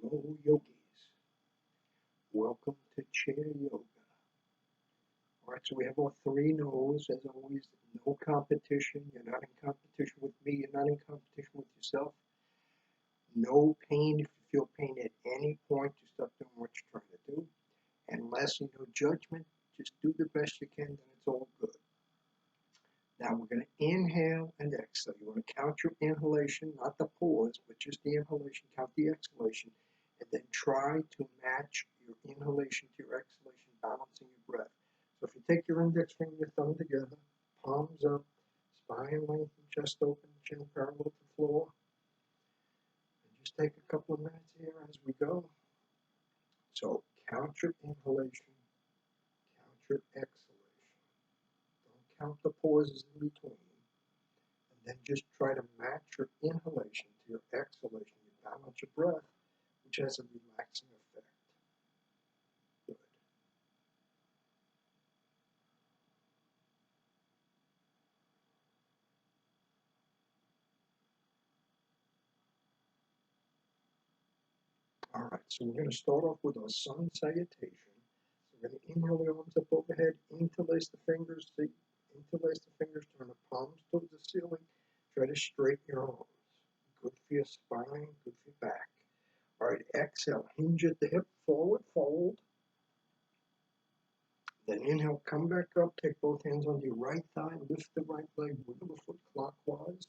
Hello, yogis. Welcome to chair yoga. All right, so we have our three no's. As always, no competition. You're not in competition with me. You're not in competition with yourself. No pain. If you feel pain at any point, just stop doing what you're trying to do. And lastly, no judgment. Just do the best you can, then it's all good. Now we're going to inhale and exhale. You want to count your inhalation, not the pause, but just the inhalation. Count the exhalation. And then try to match your inhalation to your exhalation, balancing your breath. So if you take your index finger and your thumb together, palms up, spine lengthen, chest open, chin parallel to the floor. And just take a couple of minutes here as we go. So count your inhalation, count your exhalation. Don't count the pauses in between. And then just try to match your inhalation to your exhalation. You balance your breath, which has a relaxing effect. Good. All right, so we're going to start off with our sun salutation. So we're going to inhale the arms up overhead, interlace the fingers, turn the palms towards the ceiling. Try to straighten your arms. Good for your spine, good for your back. All right, exhale, hinge at the hip, forward fold. Then inhale, come back up, take both hands on your right thigh, lift the right leg, wiggle the foot clockwise.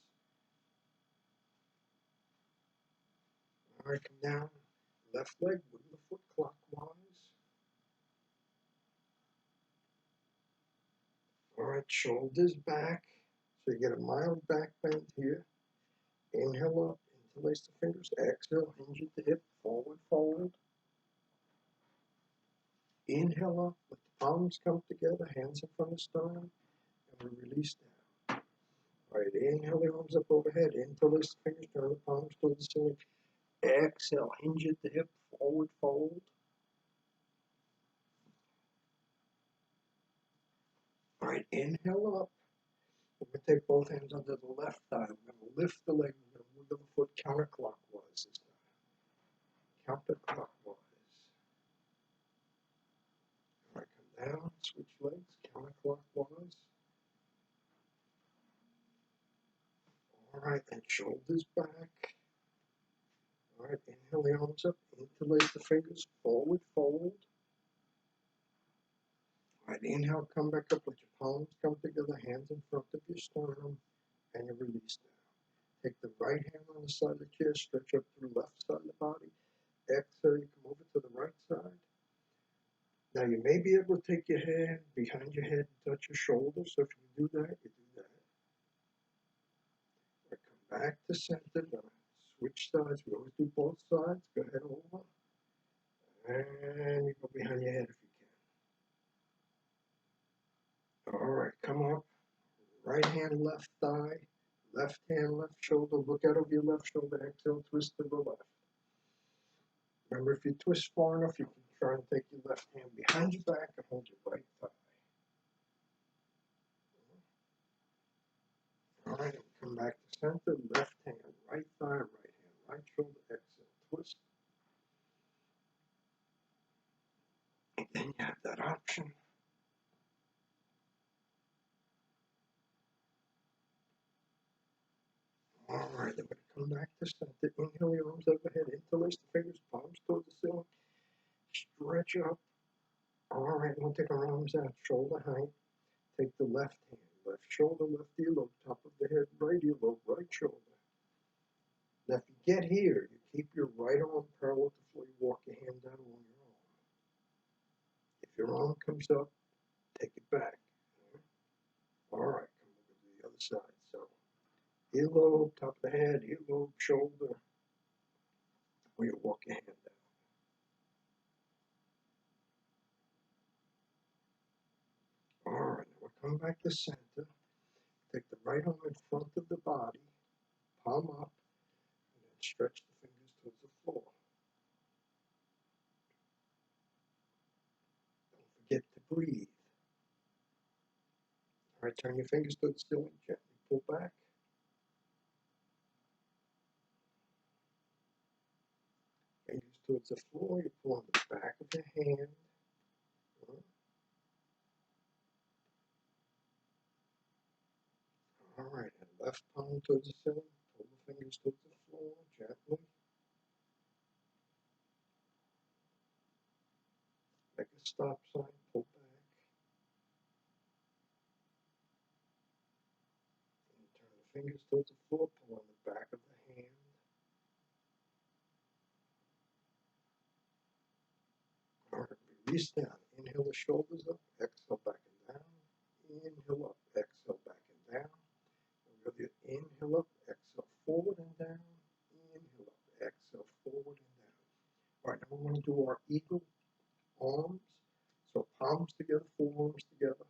All right, come down, left leg, wiggle the foot clockwise. All right, shoulders back, so you get a mild back bend here. Inhale up, interlace the fingers, exhale, hinge at the hip, forward fold. Inhale up, let the palms come together, hands in front of sternum, and we release down. All right, inhale the arms up overhead, interlace the fingers, turn the palms towards the ceiling. Exhale, hinge at the hip, forward fold. All right, inhale up. We're going to take both hands under the left thigh. We're going to lift the leg. We're going to wiggle the foot counterclockwise this time. Counterclockwise. All right, come down, switch legs, counterclockwise. All right, then shoulders back. All right, inhale the arms up, interlace the fingers, forward fold. All right, inhale, come back up, let your palms come together, hands in front of your sternum, and you release down. Take the right hand on the side of the chair, stretch up to the left side of the body. Exhale, you come over to the right side. Now you may be able to take your hand behind your head and touch your shoulder, so if you do that, you do that. Right, come back to center, now switch sides, we always do both sides, go ahead over. And you go behind your head if you can. All right, come up. Right hand, left thigh. Left hand, left shoulder. Look out over your left shoulder. Exhale, twist to the left. Remember, if you twist far enough, you can try and take your left hand behind your back and hold your right thigh. All right, come back to center. Left hand, right thigh, right hand, right shoulder. Exhale, twist. And then you have that option. All right, then we're going to come back to center. Inhale your arms overhead. Interlace the fingers, palms towards the ceiling. Stretch up. All right, we'll take our arms out, shoulder height. Take the left hand, left shoulder, left earlobe, top of the head, right earlobe, right shoulder. Now, if you get here, you keep your right arm parallel to the floor, you walk your hand down along your arm. If your arm comes up, take it back. All right, come over to the other side. So, earlobe, top of the head, earlobe, shoulder, where you walk your hand down. All right, now we'll come back to center. Take the right arm in front of the body, palm up, and then stretch the fingers towards the floor. Don't forget to breathe. All right, turn your fingers to the ceiling, gently pull back. Fingers towards the floor. You pull on the back of the hand. All right, and left palm towards the ceiling. Pull the fingers towards the floor gently. Make a stop sign. Pull back. And turn the fingers towards the floor. Pull on the back of the hand. All right, release down. Inhale the shoulders up. Exhale back and down. Inhale up. Exhale back and down. Inhale up, exhale forward and down. Inhale up, exhale forward and down. All right, now we're going to do our eagle arms. So palms together, forearms together.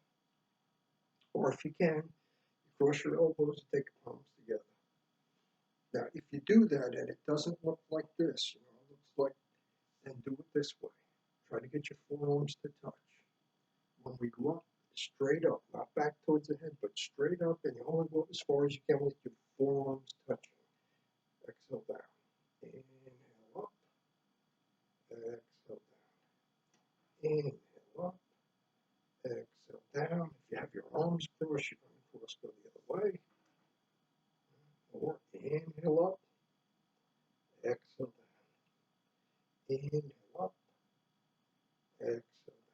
Or if you can, you cross your elbows and take your palms together. Now, if you do that and it doesn't look like this, it looks like, then do it this way. Try to get your forearms to touch. When we go up, straight up, not back towards the head, but straight up, and you only go as far as you can with your forearms touching. Exhale down. Inhale up. Exhale down. Inhale up. Exhale down. If you have your arms crossed, you're going to cross go the other way. Or inhale up. Exhale down. Inhale up. Exhale down.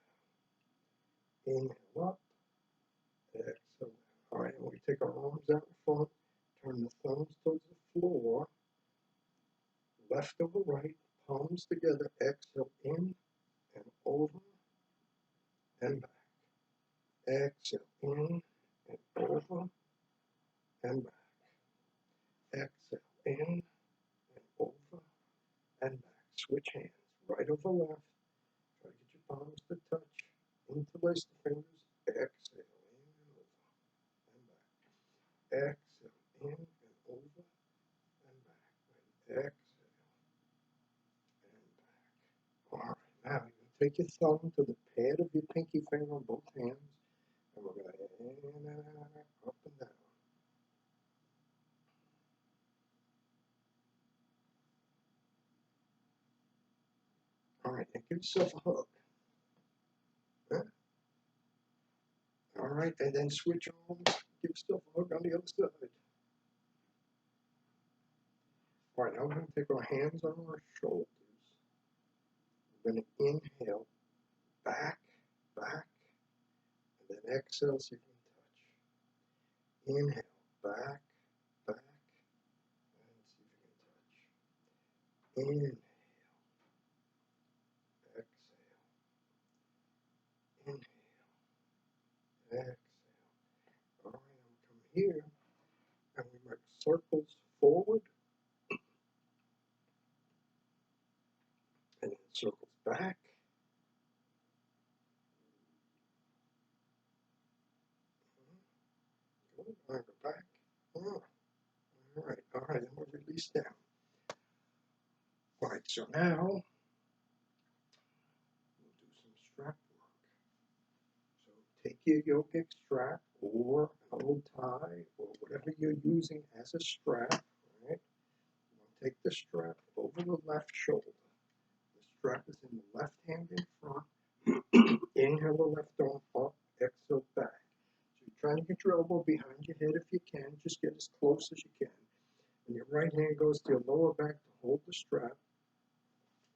Inhale up. Exhale down. All right, and we take our arms out in front. Turn the thumbs towards the floor. Left over right. Palms together. Exhale in and over and back. Exhale in and over and back. Exhale in and over and back. Switch hands. Right over left. Try to get your palms to touch. Interlace the fingers. Exhale in and over and back. Exhale in and over and back. Exhale and back. All right. Now you're going to take your thumb to the pad of your pinky finger on both hands. And we're going to in and out, up and down. All right, now give yourself a hug. Huh? All right, and then switch arms. Give yourself a hug on the other side. All right, now we're going to take our hands on our shoulders. We're going to inhale, back, back, and then exhale so you can touch. Inhale, back, back, and see if you can touch. Inhale, exhale, inhale, exhale. All right, now we come here, and we make circles forward, and then circles back. Good, all right, go back. Oh. All right, and we'll release down. All right, so now we'll do some strap work. So take your yogic strap or an old tie or whatever you're using as a strap, right? We'll take the strap over the left shoulder. The strap is in the left hand in front. Inhale the left arm up, exhale back. So you're trying to get your elbow behind your head if you can. Just get as close as you can. And your right hand goes to your lower back to hold the strap.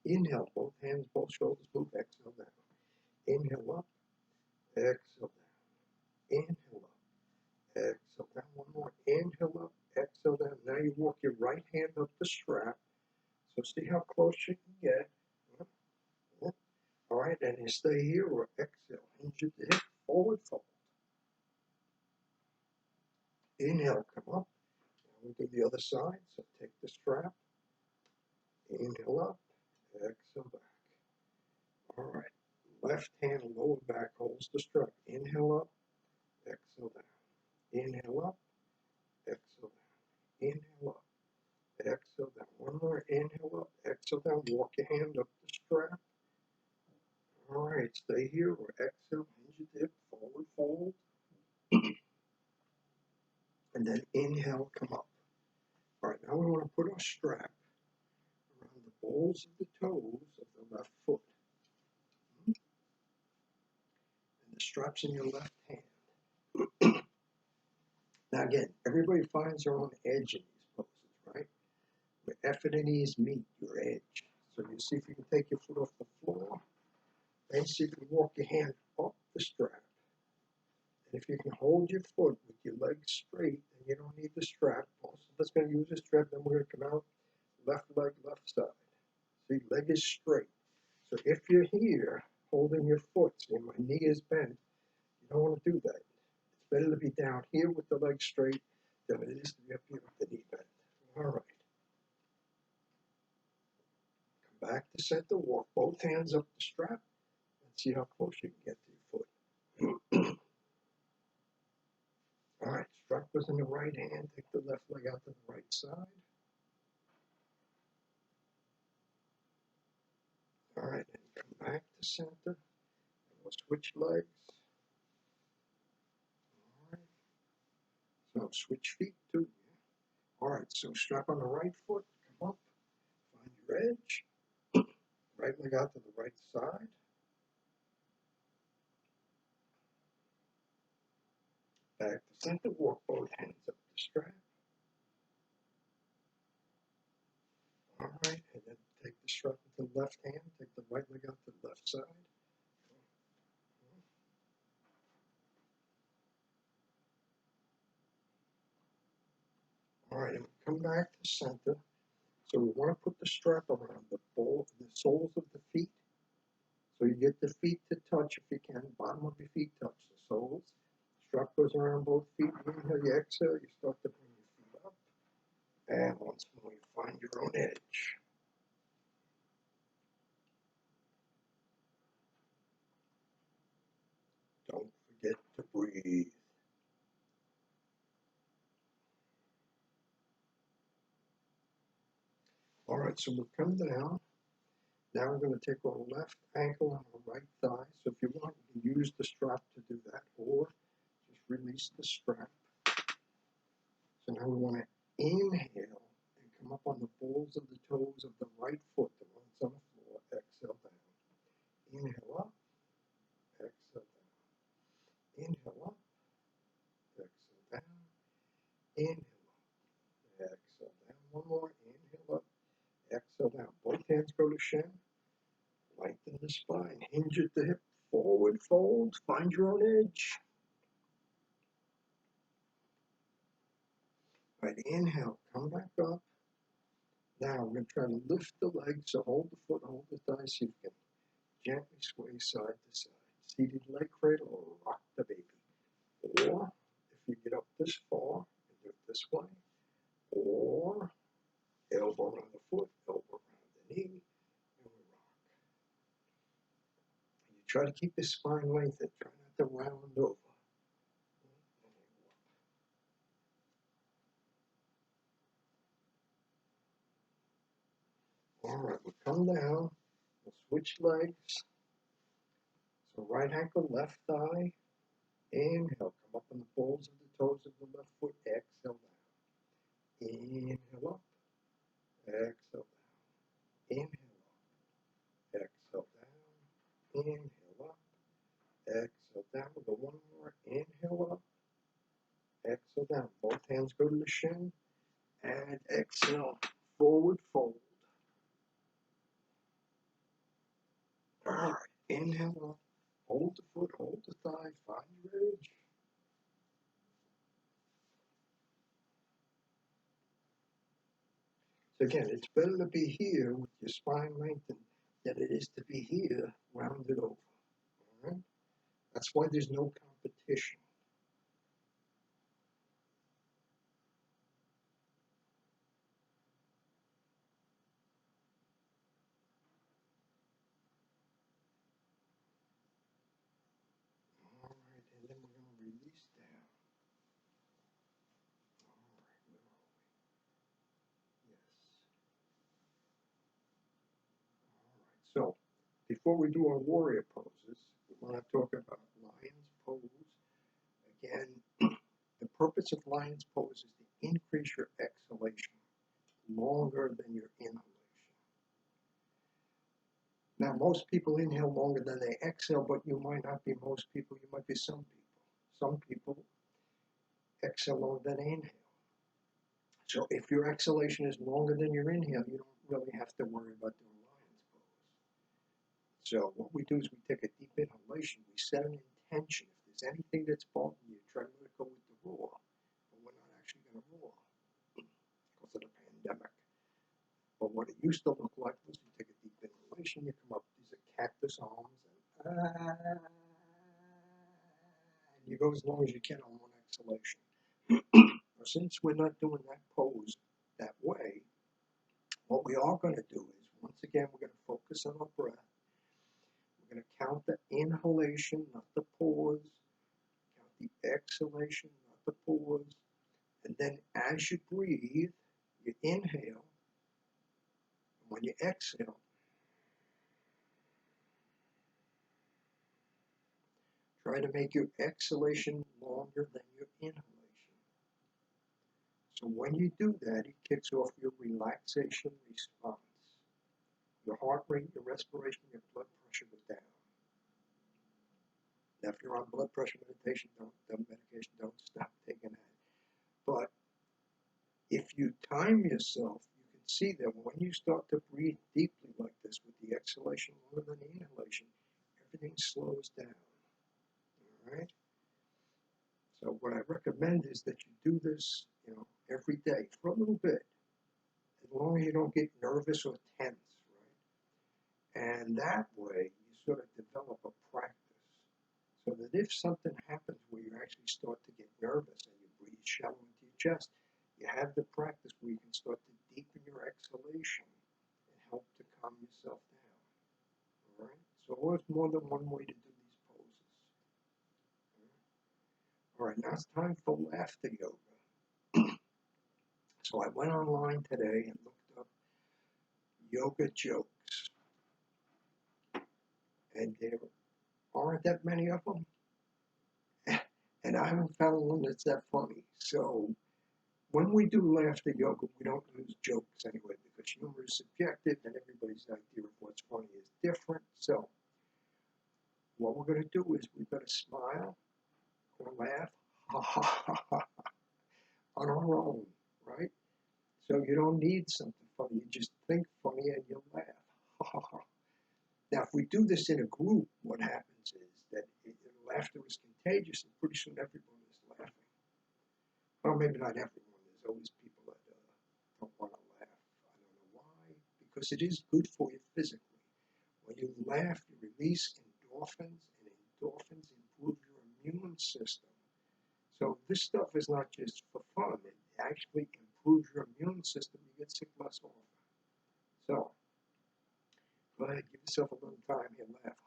Inhale, both hands, both shoulders move, exhale down. Inhale up, exhale down. Inhale up, exhale down. One more. Inhale up, exhale down. Now you walk your right hand up the strap. So see how close you can get. All right, and you stay here or exhale. Hinge at the hip, forward fold. Inhale, come up. Now we'll do the other side. So take the strap. Inhale up, exhale back. All right. Left hand lower back holds the strap. Inhale up, exhale down. Inhale up, exhale down. Inhale up, exhale down. One more. Inhale up, exhale down. Walk your hand up the strap. All right, stay here or exhale. Hinge your hip, forward fold. And then inhale, come up. All right, now we want to put our strap around the balls of the toes of the left foot. And the straps in your left hand. Now again, everybody finds their own edge in these poses, right? Where effort and ease meet your edge. So you see if you can take your foot off the floor, and see if you can walk your hand up the strap. And if you can hold your foot with your legs straight, then you don't need the strap. Most of us going to use the strap, then we're going to come out left leg, left side. See, leg is straight. So if you're here holding your foot, see my knee is bent, you don't want to do that. It's better to be down here with the leg straight than it is to be up here with the knee bent. All right. Come back to center, walk both hands up the strap, and see how close you can get to your foot. All right, strap was in the right hand, take the left leg out to the right side. All right, and come back to center, and we'll switch legs. All right, so switch feet too. All right, so strap on the right foot, come up, find your edge, right leg out to the right side. Back to center, walk both hands up the strap. All right, and then take the strap with the left hand, take the right leg out to the left side. All right, and come back to center. So we want to put the strap around the soles of the feet. So you get the feet to touch if you can. Bottom of your feet touch the soles. Strap goes around both feet. Inhale, you exhale, you start to bring your feet up. And once more, you find your own edge. Don't forget to breathe. All right, so we'll come down. Now we're going to take our left ankle and our right thigh. So if you want, you can use the strap to do that, or just release the strap. So now we want to inhale and come up on the balls of the toes of the right foot, the ones on the floor. Exhale down. Inhale up. Exhale down. Inhale up. Exhale down. Inhale up. Exhale down. One more. Inhale up. Exhale down. Both hands go to shin. Lengthen the spine. Hinge at the hip. Forward fold. Find your own edge. Right, inhale. Come back up. Now we're going to try to lift the leg. So hold the foot, hold the thigh. So you can gently sway side to side. Seated leg cradle or rock the baby. Or if you get up this far and do it this way, or elbow around the foot, elbow around the knee, and we rock. And you try to keep your spine lengthened, try not to round over. All right, we'll come down, we'll switch legs. So right ankle, left thigh, inhale, come up on the balls of the toes of the left foot, exhale down. Inhale up, exhale down. Inhale up, exhale down. Inhale up, exhale down. We'll go one more. Inhale up, exhale down. Both hands go to the shin, and exhale, forward fold. All right, inhale up, hold the foot, hold the thigh, find your edge. So again, it's better to be here with your spine lengthened than it is to be here rounded over. All right? That's why there's no competition. All right, and then we're going to release down. All right, where are we? Yes. All right, so before we do our warrior poses, we want to talk about lion's pose. Again, the purpose of lion's pose is to increase your exhalation longer than your inhalation. Now, most people inhale longer than they exhale, but you might not be most people. You might be some people. Some people exhale longer than they inhale. So if your exhalation is longer than your inhale, you don't really have to worry about doing lion's pose. So what we do is we take a deep inhalation. We set an intention. If there's anything that's bothering you, try to let it go with the roar. But we're not actually going to roar because of the pandemic. But what it used to look like was you take a deep inhalation, you come up, these are cactus arms, and you go as long as you can on one exhalation. Since we're not doing that pose that way, what we are going to do is, once again, we're going to focus on our breath. We're going to count the inhalation, not the pause. Count the exhalation, not the pause. And then as you breathe, you inhale. And when you exhale, try to make your exhalation longer than your inhalation. So when you do that, it kicks off your relaxation response. Your heart rate, your respiration, your blood pressure goes down. Now, if you're on blood pressure medication, don't stop taking that. But if you time yourself, you can see that when you start to breathe deeply like this with the exhalation longer than the inhalation, everything slows down. All right? So what I recommend is that you do this, every day for a little bit, as long as you don't get nervous or tense, right? And that way, you sort of develop a practice, so that if something happens where you actually start to get nervous and you breathe shallow into your chest, you have the practice where you can start to deepen your exhalation and help to calm yourself down. All right? So there's more than one way to do these poses. All right, now it's time for laughter yoga. So I went online today and looked up yoga jokes, and there aren't that many of them, and I haven't found one that's that funny. So when we do laughter yoga, we don't use jokes anyway, because humor is subjective and everybody's idea of what's funny is different. So what we're going to do is we're going to smile or laugh on our own, right? So you don't need something funny. You just think funny and you'll laugh. Now, if we do this in a group, what happens is that laughter is contagious, and pretty soon everyone is laughing. Well, maybe not everyone. There's always people that don't want to laugh. I don't know why. Because it is good for you physically. When you laugh, you release endorphins, and endorphins improve your immune system. So this stuff is not just for fun. It actually improves your immune system. You get sick less often. So go ahead, give yourself a little time here, laugh.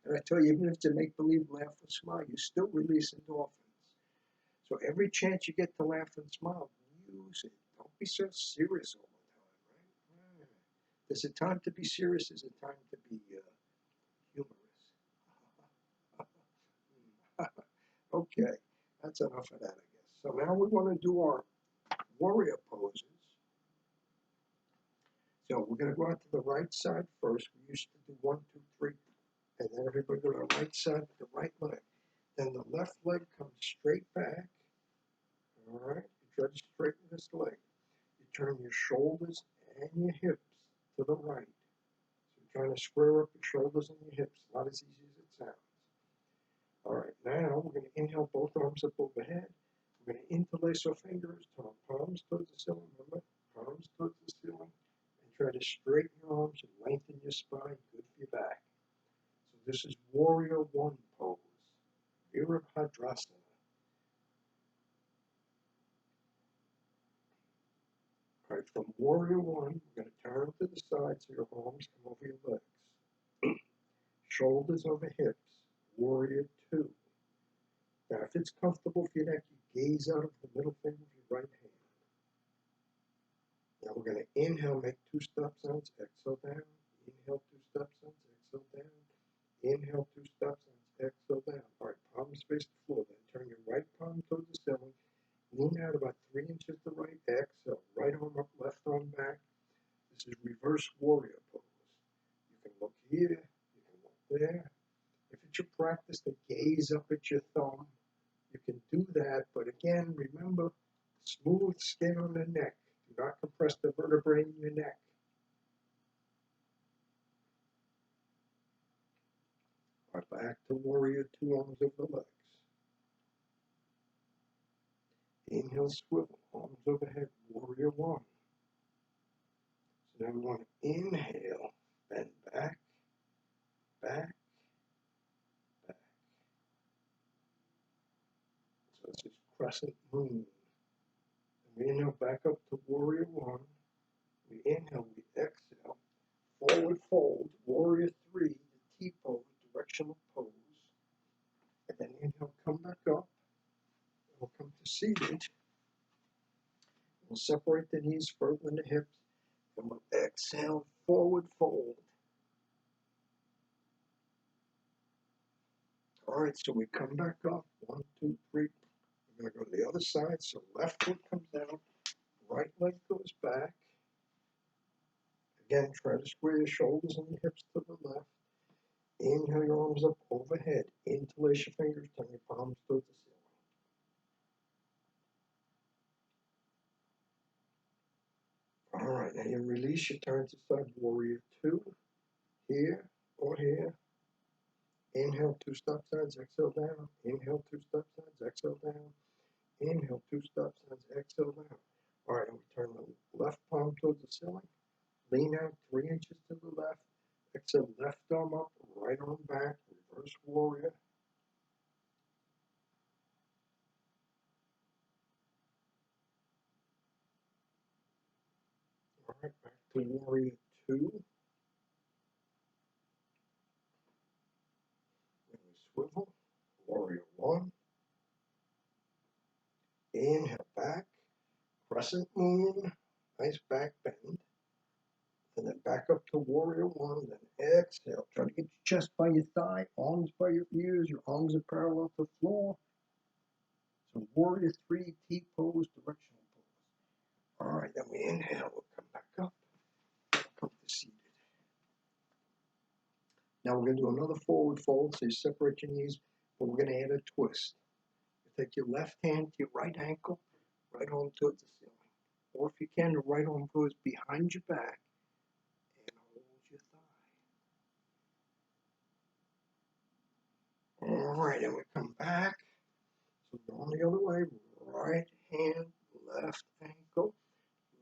And I tell you, even if it's a make-believe laugh or smile, you still release endorphins. So every chance you get to laugh and smile, use it. Don't be so serious all the time, right? There's a time to be serious, there's a time to be humorous. Okay, that's enough of that, I guess. So now we want to do our warrior poses. So we're going to go out to the right side first. We used to do 1, 2, 3, and then everybody go to the right side with the right leg. Then the left leg comes straight back. All right, you try to straighten this leg. You turn your shoulders and your hips to the right. So you're trying to square up your shoulders and your hips. Not as easy as it sounds. All right, now we're going to inhale both arms up overhead. We're going to interlace our fingers, turn palms towards the ceiling, remember? Palms towards the ceiling. And try to straighten your arms and lengthen your spine, good for your back. So this is Warrior One pose, Virabhadrasana. All right, from Warrior One, we're going to turn to the side so your arms come over your legs. Shoulders over hips, Warrior Two. Now, if it's comfortable for your neck, you gaze out of the middle finger of your right hand. Now we're going to inhale, make 2 stop sounds, exhale down. Inhale, 2 stop sounds, exhale down. Inhale, 2 stop sounds, exhale down. All right, palms face the floor. Then turn your right palm towards the ceiling. Lean out about 3 3 inches to right, exhale, right arm up, left arm back. This is reverse warrior pose. You can look here, you can look there. If it's your practice to gaze up at your thumb, you can do that, but again, remember, smooth skin on the neck. Do not compress the vertebrae in your neck. All right, back to warrior 2, arms over the legs. Inhale, swivel, arms overhead, warrior 1. So now we want to inhale, bend back, back, back. So this is crescent moon. And we inhale back up to warrior 1. We inhale, we exhale, forward fold, warrior 3, the T pose, directional pose. And then inhale, come back up. We'll come to seated. We'll separate the knees further than the hips. And we'll exhale, forward fold. All right, so we come back up. 1, 2, 3. We're going to go to the other side. So left foot comes down, right leg goes back. Again, try to square your shoulders and your hips to the left. Inhale your arms up overhead. Interlace your fingers, turn your palms towards the ceiling. All right, now you release, you turn to side warrior 2, here or here. Inhale, 2 stop sides, exhale down. Inhale, 2 stop sides, exhale down. Inhale, 2 stop sides, exhale down. All right, and we turn the left palm towards the ceiling. Lean out 3 inches to the left. Exhale, left arm up, right arm back, reverse warrior. All right, back to warrior 2. Then we swivel, warrior 1. Inhale back, crescent moon, nice back bend. And then back up to warrior 1, then exhale. Try to get your chest by your thigh, arms by your ears, your arms are parallel to the floor. So warrior 3, T pose, directional pose. All right, then we inhale, we'll come back up, come to seated. Now we're going to do another forward fold, so you separate your knees, but we're going to add a twist. You take your left hand to your right ankle, right arm towards the ceiling. Or if you can, the right arm goes behind your back and hold your thigh. All right, and we come back. So go on the other way, right hand, left ankle,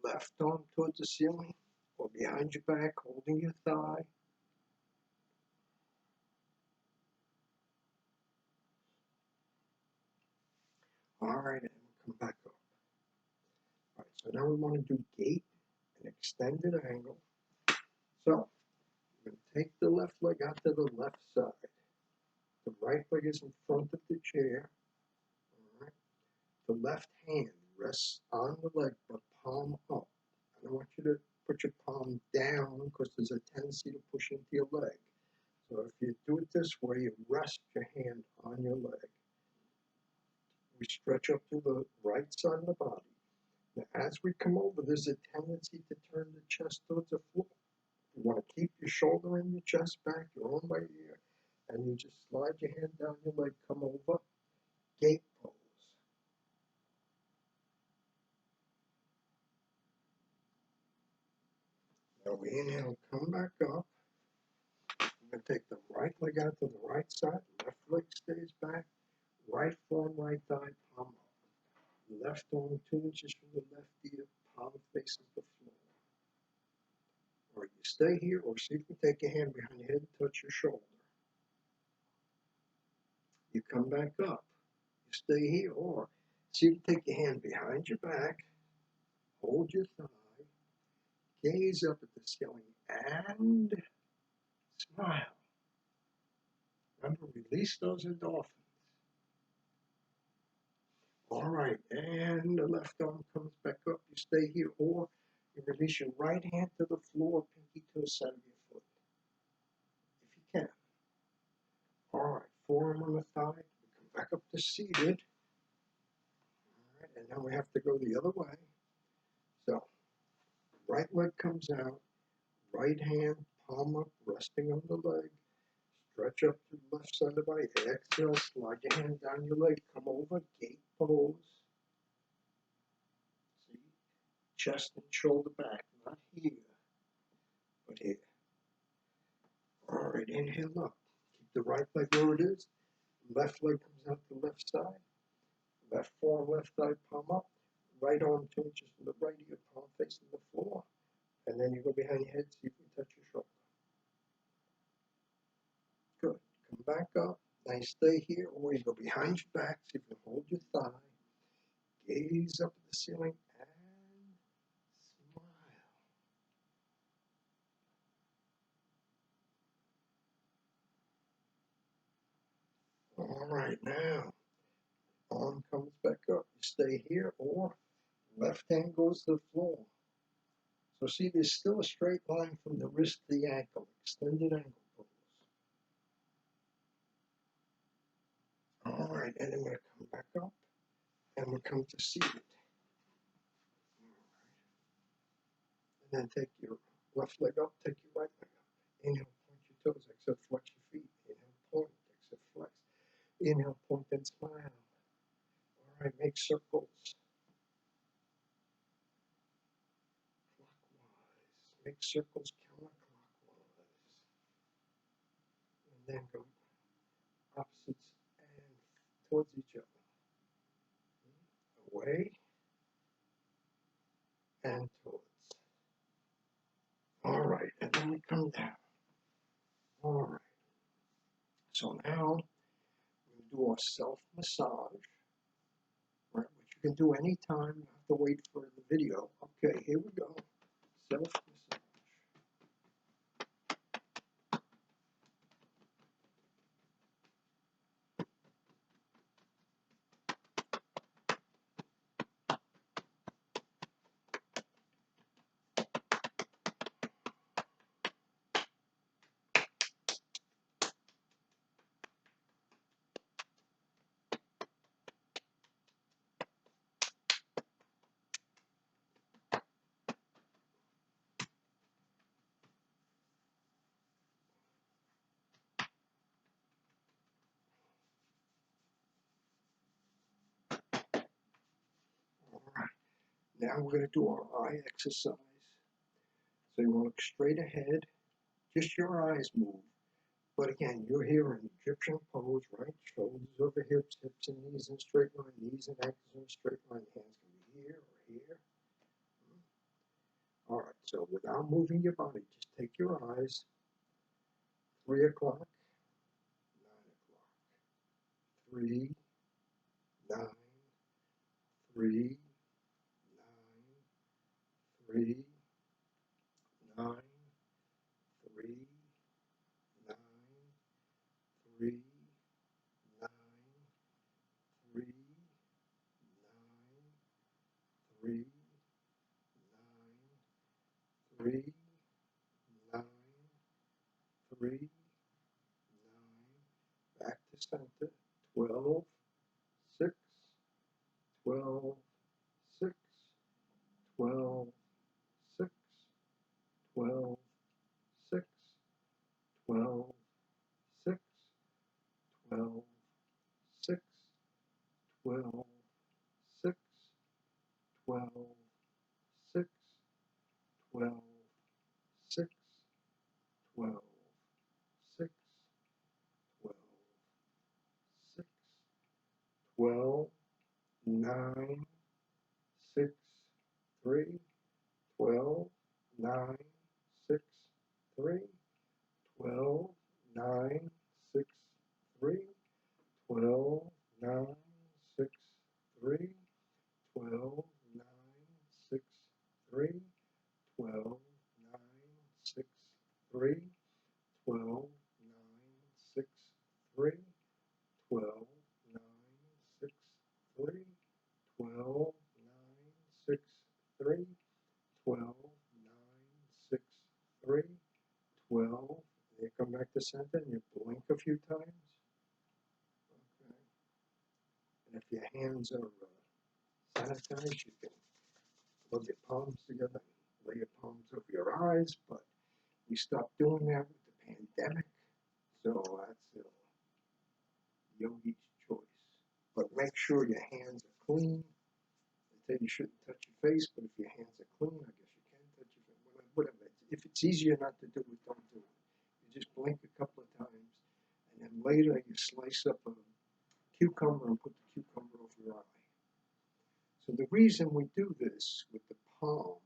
left arm towards the ceiling, or behind your back, holding your thigh. All right, and we'll come back up. All right, so now we want to do gate and extended angle. So we're going to take the left leg out to the left side. The right leg is in front of the chair. All right. The left hand rests on the leg, but palm up. I don't want you to put your palm down because there's a tendency to push into your leg. So if you do it this way, you rest your hand on your leg. We stretch up to the right side of the body. Now, as we come over, there's a tendency to turn the chest towards the floor. You want to keep your shoulder and your chest back, your arm by ear, and you just slide your hand down your leg, come over, gate pose. Now we inhale, come back up. I'm going to take the right leg out to the right side, left leg stays back, right forearm, right thigh, palm up. Left arm 2 inches from the left ear, palm faces the floor. Or you stay here, or see if you take your hand behind your head and touch your shoulder. You come back up. You stay here, or see if you take your hand behind your back, hold your thigh, gaze up at the ceiling, and smile. Remember, release those endorphins. All right, and the left arm comes back up. You stay here, or you release your right hand to the floor, pinky to the center of your foot, if you can. All right, forearm on the thigh. We come back up to seated. All right, and now we have to go the other way. So, right leg comes out, right hand, palm up, resting on the leg. Stretch up to the left side of the body. Exhale, slide your hand down your leg, come over, gate pose. See? Chest and shoulder back, not here, but here. All right, inhale up. Keep the right leg where it is. Left leg comes out the left side. Left forearm, left thigh, palm up. Right arm touches to the right of your palm facing the floor. And then you go behind your head, see if you can touch your shoulder. Good. Come back up. Now you stay here, or you go behind your back, see if you can hold your thigh. Gaze up at the ceiling and smile. All right, now arm comes back up. You stay here, or left hand goes to the floor. So see, there's still a straight line from the wrist to the ankle, extended ankle pose. All right, and then we're going to come back up, and we'll come to seated. And then take your left leg up, take your right leg up. Inhale, point your toes, exhale, flex your feet. Inhale, point, exhale, flex. Inhale, point, and smile. All right, make circles. Clockwise. Make circles counterclockwise. And then go opposites and towards each other. Away and towards. All right, and then we come down. All right. So now we do our self-massage, right, which you can do anytime. You have to wait for the video. Okay, here we go. Self-massage. All right. Now we're going to do our eye exercise. So you want to look straight ahead. Just your eyes move. But again, you're here in Egyptian pose, right? Shoulders over hips, hips and knees in a straight line, knees and ankles in a straight line. Hands can be here or here. All right, so without moving your body, just take your eyes. 3 o'clock, 9 o'clock. 3, 9, 3, 9, 3, 9, 3, 9, 3, 9, 3, 9, 3, 9, 3, 9, 3, 9, back to center, 12, 6, 12, 6, 12, 6, 12, 6, 12, 6, 12, 6, 12, 6, 12, 6, 12, 6, 12, 6, 12, 6, 12, 9, 6, 3, 12, 9, 6, 3, 12, 9, 6, 3, 12, 9, 6, 3, 12, 9, 6, 3, 12, 9, 6, 3, 12, 9, 6, 3, 12, 9, 6, 3, 12, 9, 6, 3, 12, 9, 6, 3, 12. You come back to center and you blink a few times. Okay. And if your hands are sanitize, you can rub your palms together, lay your palms over your eyes, but we stopped doing that with the pandemic, so that's yogi's choice. But make sure your hands are clean. They say you shouldn't touch your face, but if your hands are clean, I guess you can touch your face, whatever. If it's easier not to do it, don't do it. You just blink a couple of times, and then later you slice up a cucumber and put the cucumber over your eye. So the reason we do this with the palm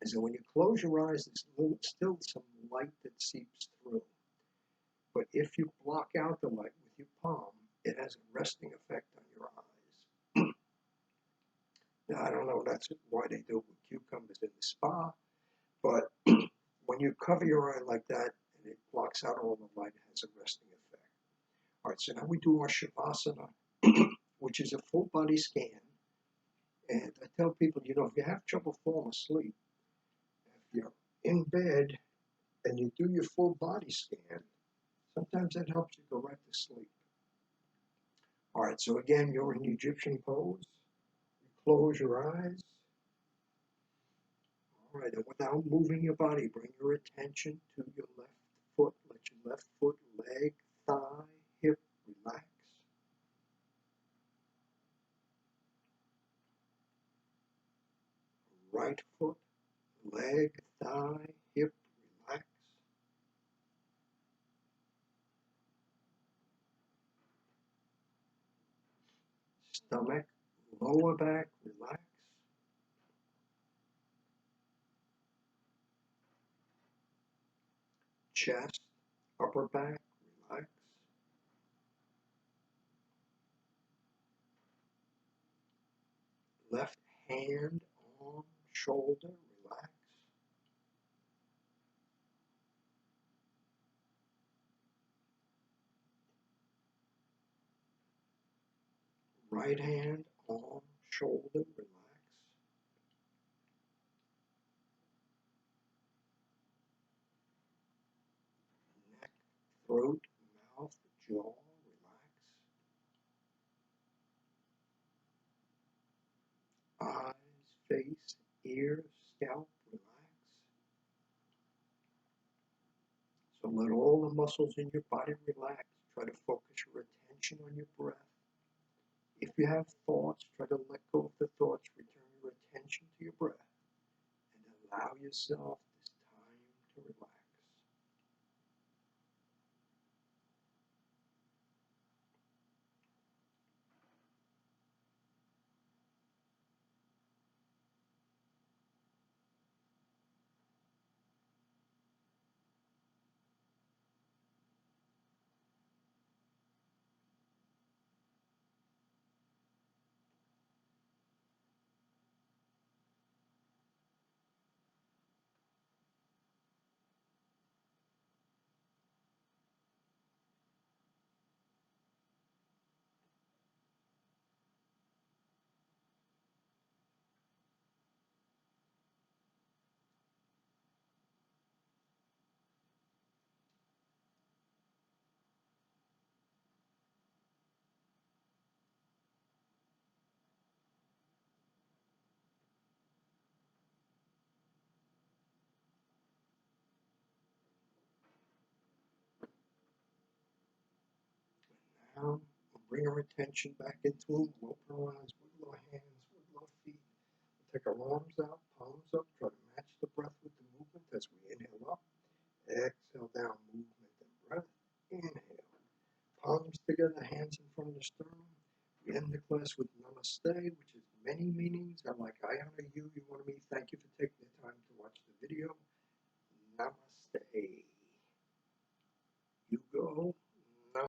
is that when you close your eyes, there's still some light that seeps through. But if you block out the light with your palm, it has a resting effect on your eyes. Now, I don't know that's why they do it with cucumbers in the spa, but when you cover your eye like that and it blocks out all the light, it has a resting effect. All right, so now we do our Shavasana, which is a full body scan. And I tell people, if you have trouble falling asleep, if you're in bed and you do your full body scan, sometimes that helps you go right to sleep. All right, so again, you're in Egyptian pose. You close your eyes. All right, and without moving your body, bring your attention to your left foot. Let your left foot, leg, thigh, hip relax. Right foot, leg, thigh, hip relax. Stomach, lower back, relax. Chest, upper back, relax. Left hand, arm, shoulder, relax. Right hand, arm, shoulder, relax. Neck, throat, mouth, jaw, relax. Eyes, face, ears, scalp, relax. So let all the muscles in your body relax. Try to focus your attention on your breath. If you have thoughts, try to let go of the thoughts. Return your attention to your breath and allow yourself this time to relax. Now, we'll bring our attention back into them. We'll open our eyes, wiggle our hands, wiggle our feet. We'll take our arms out, palms up, try to match the breath with the movement as we inhale up. Exhale down, movement and breath. Inhale. Palms together, hands in front of the sternum. We end the class with Namaste, which is many meanings. I'm like, I honor you, you honor me. Thank you for taking the time to